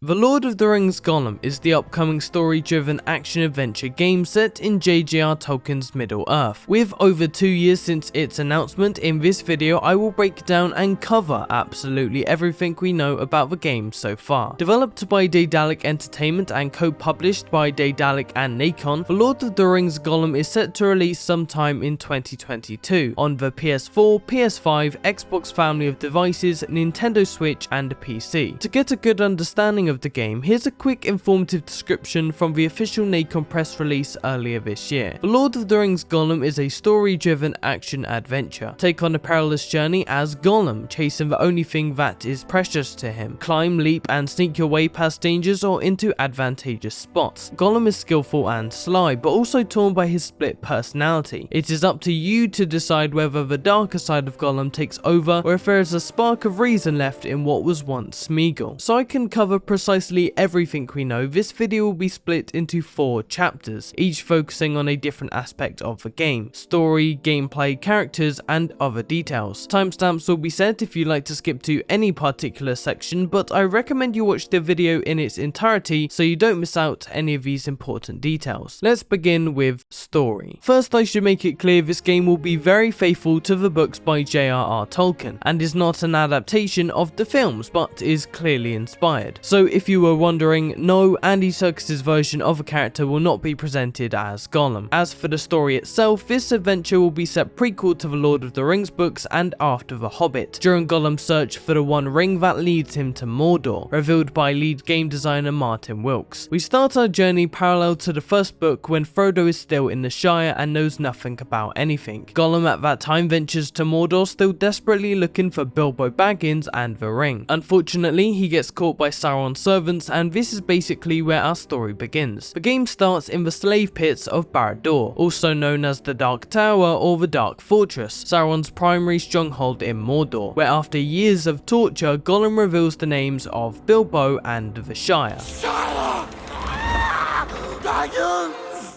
The Lord of the Rings Gollum is the upcoming story-driven action-adventure game set in J.J.R. Tolkien's Middle-earth. With over 2 years since its announcement, in this video I will break down and cover absolutely everything we know about the game so far. Developed by Daedalic Entertainment and co-published by Daedalic and Nacon, The Lord of the Rings Gollum is set to release sometime in 2022 on the PS4, PS5, Xbox family of devices, Nintendo Switch and PC. To get a good understanding of the game, here's a quick informative description from the official Nacon press release earlier this year. The Lord of the Rings Gollum is a story-driven action-adventure. Take on a perilous journey as Gollum, chasing the only thing that is precious to him. Climb, leap and sneak your way past dangers or into advantageous spots. Gollum is skillful and sly, but also torn by his split personality. It is up to you to decide whether the darker side of Gollum takes over or if there is a spark of reason left in what was once Smeagol. So I can cover precisely everything we know, this video will be split into 4 chapters, each focusing on a different aspect of the game: story, gameplay, characters, and other details. Timestamps will be set if you'd like to skip to any particular section, but I recommend you watch the video in its entirety so you don't miss out any of these important details. Let's begin with story. First, I should make it clear this game will be very faithful to the books by J.R.R. Tolkien, and is not an adaptation of the films, but is clearly inspired. So if you were wondering, no, Andy Serkis's version of a character will not be presented as Gollum. As for the story itself, this adventure will be set prequel to the Lord of the Rings books and after The Hobbit, during Gollum's search for the One Ring that leads him to Mordor, revealed by lead game designer Martin Wilkes. We start our journey parallel to the first book when Frodo is still in the Shire and knows nothing about anything. Gollum at that time ventures to Mordor, still desperately looking for Bilbo Baggins and the ring. Unfortunately, he gets caught by Sauron's servants, and this is basically where our story begins. The game starts in the slave pits of Barad-dûr, also known as the Dark Tower or the Dark Fortress, Sauron's primary stronghold in Mordor, where after years of torture, Gollum reveals the names of Bilbo and the Shire.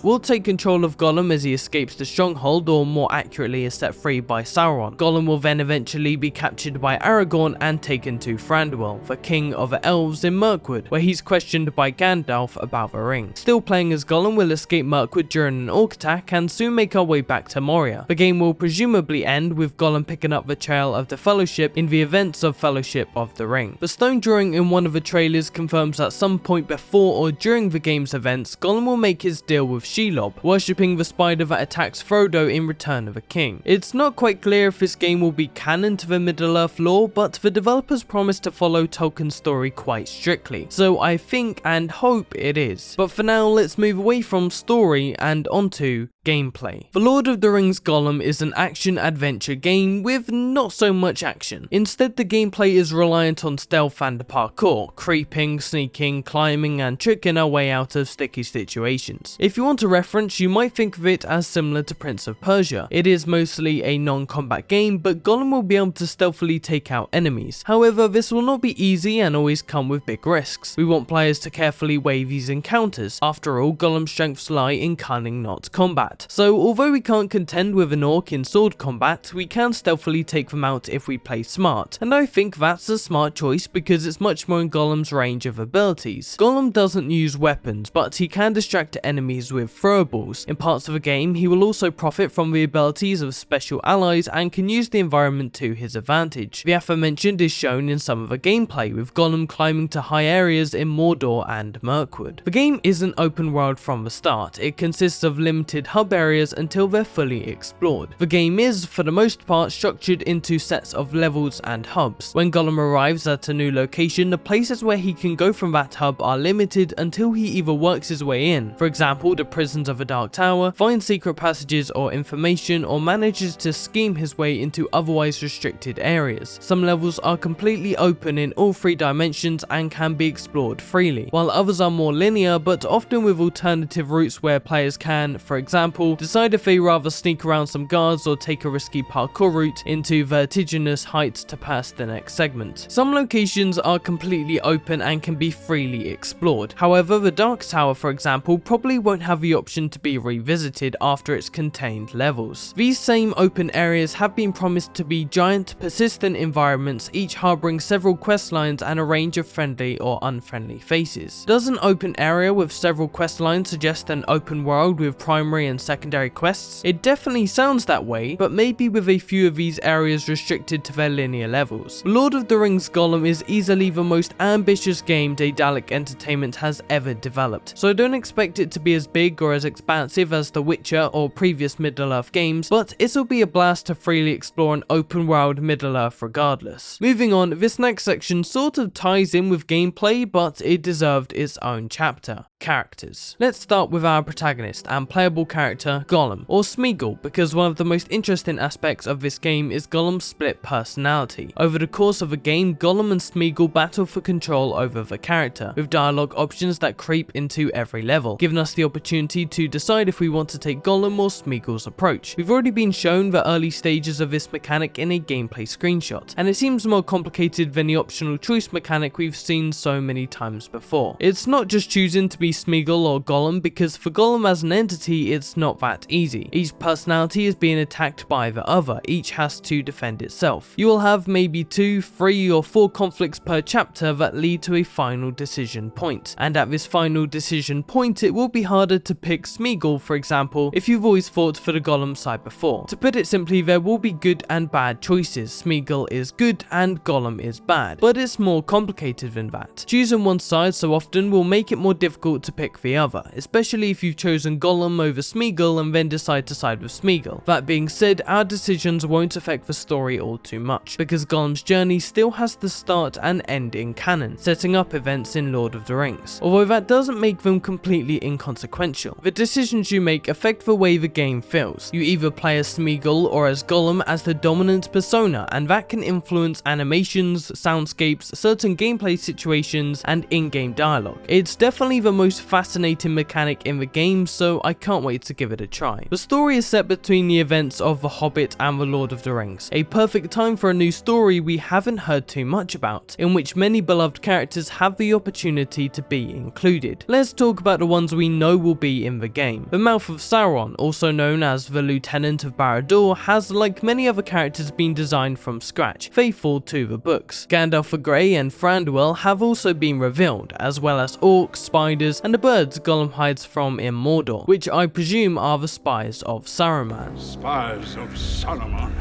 Will take control of Gollum as he escapes the stronghold, or more accurately is set free by Sauron. Gollum will then eventually be captured by Aragorn and taken to Thranduil, the king of the elves in Mirkwood, where he's questioned by Gandalf about the ring. Still playing as Gollum, will escape Mirkwood during an orc attack and soon make our way back to Moria. The game will presumably end with Gollum picking up the trail of the Fellowship in the events of Fellowship of the Ring. The stone drawing in one of the trailers confirms at some point before or during the game's events, Gollum will make his deal with Shelob, worshipping the spider that attacks Frodo in Return of the King. It's not quite clear if this game will be canon to the Middle-earth lore, but the developers promise to follow Tolkien's story quite strictly, so I think and hope it is. But for now, let's move away from story and onto gameplay. The Lord of the Rings Gollum is an action-adventure game with not so much action. Instead, the gameplay is reliant on stealth and parkour, creeping, sneaking, climbing and tricking our way out of sticky situations. If you want a reference, you might think of it as similar to Prince of Persia. It is mostly a non-combat game, but Gollum will be able to stealthily take out enemies. However, this will not be easy and always come with big risks. We want players to carefully weigh these encounters. After all, Gollum's strengths lie in cunning, not combat. So although we can't contend with an orc in sword combat, we can stealthily take them out if we play smart, and I think that's a smart choice because it's much more in Gollum's range of abilities. Gollum doesn't use weapons, but he can distract enemies with throwables. In parts of the game, he will also profit from the abilities of special allies and can use the environment to his advantage. The aforementioned is shown in some of the gameplay, with Gollum climbing to high areas in Mordor and Mirkwood. The game isn't open world from the start. It consists of limited hub areas until they're fully explored. The game is, for the most part, structured into sets of levels and hubs. When Gollum arrives at a new location, the places where he can go from that hub are limited until he either works his way in, for example the prisons of a Dark Tower, finds secret passages or information, or manages to scheme his way into otherwise restricted areas. Some levels are completely open in all 3 dimensions and can be explored freely, while others are more linear but often with alternative routes where players can, for example, decide if they rather sneak around some guards or take a risky parkour route into vertiginous heights to pass the next segment. Some locations are completely open and can be freely explored. However, the Dark Tower, for example, probably won't have the the option to be revisited after its contained levels. These same open areas have been promised to be giant, persistent environments, each harboring several quest lines and a range of friendly or unfriendly faces. Does an open area with several quest lines suggest an open world with primary and secondary quests? It definitely sounds that way, but maybe with a few of these areas restricted to their linear levels. Lord of the Rings Gollum is easily the most ambitious game Daedalic Entertainment has ever developed, so I don't expect it to be as big or as expansive as The Witcher or previous Middle-earth games, but it'll be a blast to freely explore an open world Middle-earth regardless. Moving on, this next section sort of ties in with gameplay, but it deserved its own chapter. Characters. Let's start with our protagonist and playable character, Gollum, or Smeagol, because one of the most interesting aspects of this game is Gollum's split personality. Over the course of the game, Gollum and Smeagol battle for control over the character, with dialogue options that creep into every level, giving us the opportunity to decide if we want to take Gollum or Smeagol's approach. We've already been shown the early stages of this mechanic in a gameplay screenshot, and it seems more complicated than the optional choice mechanic we've seen so many times before. It's not just choosing to be Smeagol or Gollum, because for Gollum as an entity it's not that easy. Each personality is being attacked by the other, each has to defend itself. You will have maybe 2, 3 or 4 conflicts per chapter that lead to a final decision point, and at this final decision point it will be harder to pick Smeagol, for example, if you've always fought for the Gollum side before. To put it simply, there will be good and bad choices. Smeagol is good and Gollum is bad, but it's more complicated than that. Choosing one side so often will make it more difficult to pick the other, especially if you've chosen Gollum over Smeagol and then decide to side with Smeagol. That being said, our decisions won't affect the story all too much, because Gollum's journey still has the start and end in canon, setting up events in Lord of the Rings, although that doesn't make them completely inconsequential. The decisions you make affect the way the game feels. You either play as Smeagol or as Gollum as the dominant persona, and that can influence animations, soundscapes, certain gameplay situations, and in-game dialogue. It's definitely the most fascinating mechanic in the game, so I can't wait to give it a try. The story is set between the events of The Hobbit and The Lord of the Rings, a perfect time for a new story we haven't heard too much about, in which many beloved characters have the opportunity to be included. Let's talk about the ones we know will be in the game. The Mouth of Sauron, also known as the Lieutenant of Barad-dûr, has, like many other characters, been designed from scratch, faithful to the books. Gandalf the Grey and Thranduil have also been revealed, as well as orcs, spiders, and the birds Gollum hides from in Mordor, which I presume are the spies of Saruman. Spies of Saruman.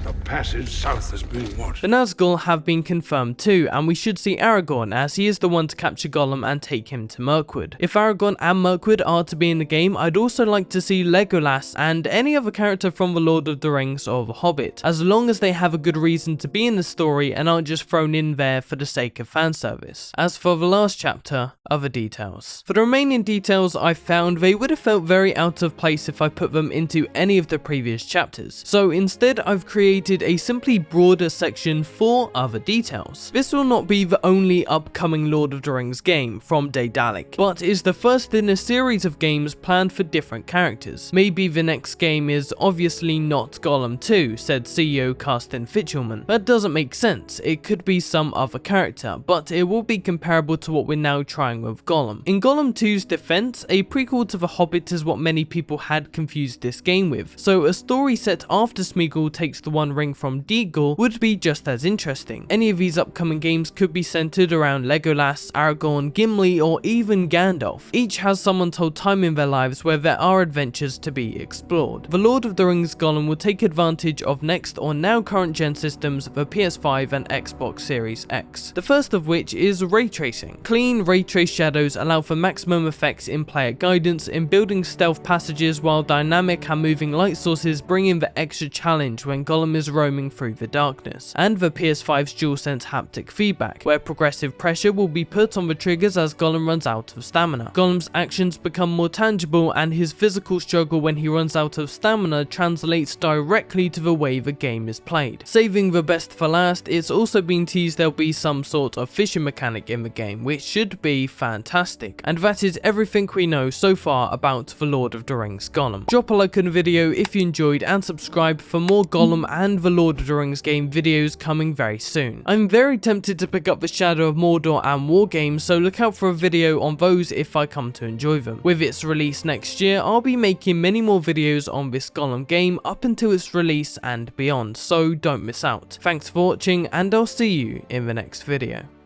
The passage south has been watched. The Nazgul have been confirmed too, and we should see Aragorn, as he is the one to capture Gollum and take him to Mirkwood. If Aragorn and Mirkwood are to be in the game, I'd also like to see Legolas and any other character from The Lord of the Rings or The Hobbit, as long as they have a good reason to be in the story and aren't just thrown in there for the sake of fan service. As for the last chapter, other details. For the remaining details I found, they would have felt very out of place if I put them into any of the previous chapters, so instead I've created a simply broader section for other details. This will not be the only upcoming Lord of the Rings game from Daedalic, but is the first in a series of games planned for different characters. Maybe the next game is obviously not Gollum 2, said CEO Carsten Fichelman. That doesn't make sense. It could be some other character, but it will be comparable to what we're now trying with Gollum. In Gollum 2's defense, a prequel to The Hobbit is what many people had confused this game with, so a story set after Smeagol takes the One Ring from Deagol would be just as interesting. Any of these upcoming games could be centered around Legolas, Aragorn, Gimli, or even Gandalf. Each has some untold time in their lives where there are adventures to be explored. The Lord of the Rings Gollum will take advantage of next or now current gen systems, the PS5 and Xbox Series X. The first of which is ray tracing. Clean ray trace shadows allow for maximum effects in player guidance in building stealth passages, while dynamic and moving light sources bring in the extra challenge when Gollum is roaming through the darkness. And the PS5's DualSense haptic feedback, where progressive pressure will be put on the triggers as Gollum runs out of stamina. Gollum's actions become more tangible, and his physical struggle when he runs out of stamina translates directly to the way the game is played. Saving the best for last, it's also been teased there'll be some sort of fishing mechanic in the game, which should be fantastic. And that is everything we know so far about The Lord of the Rings Gollum. Drop a like on the video if you enjoyed, and subscribe for more Gollum and the Lord of the Rings game videos coming very soon. I'm very tempted to pick up the Shadow of Mordor and War games, so look out for a video on those if I come to enjoy them. With its release next year, I'll be making many more videos on this Gollum game up until its release and beyond, so don't miss out. Thanks for watching, and I'll see you in the next video.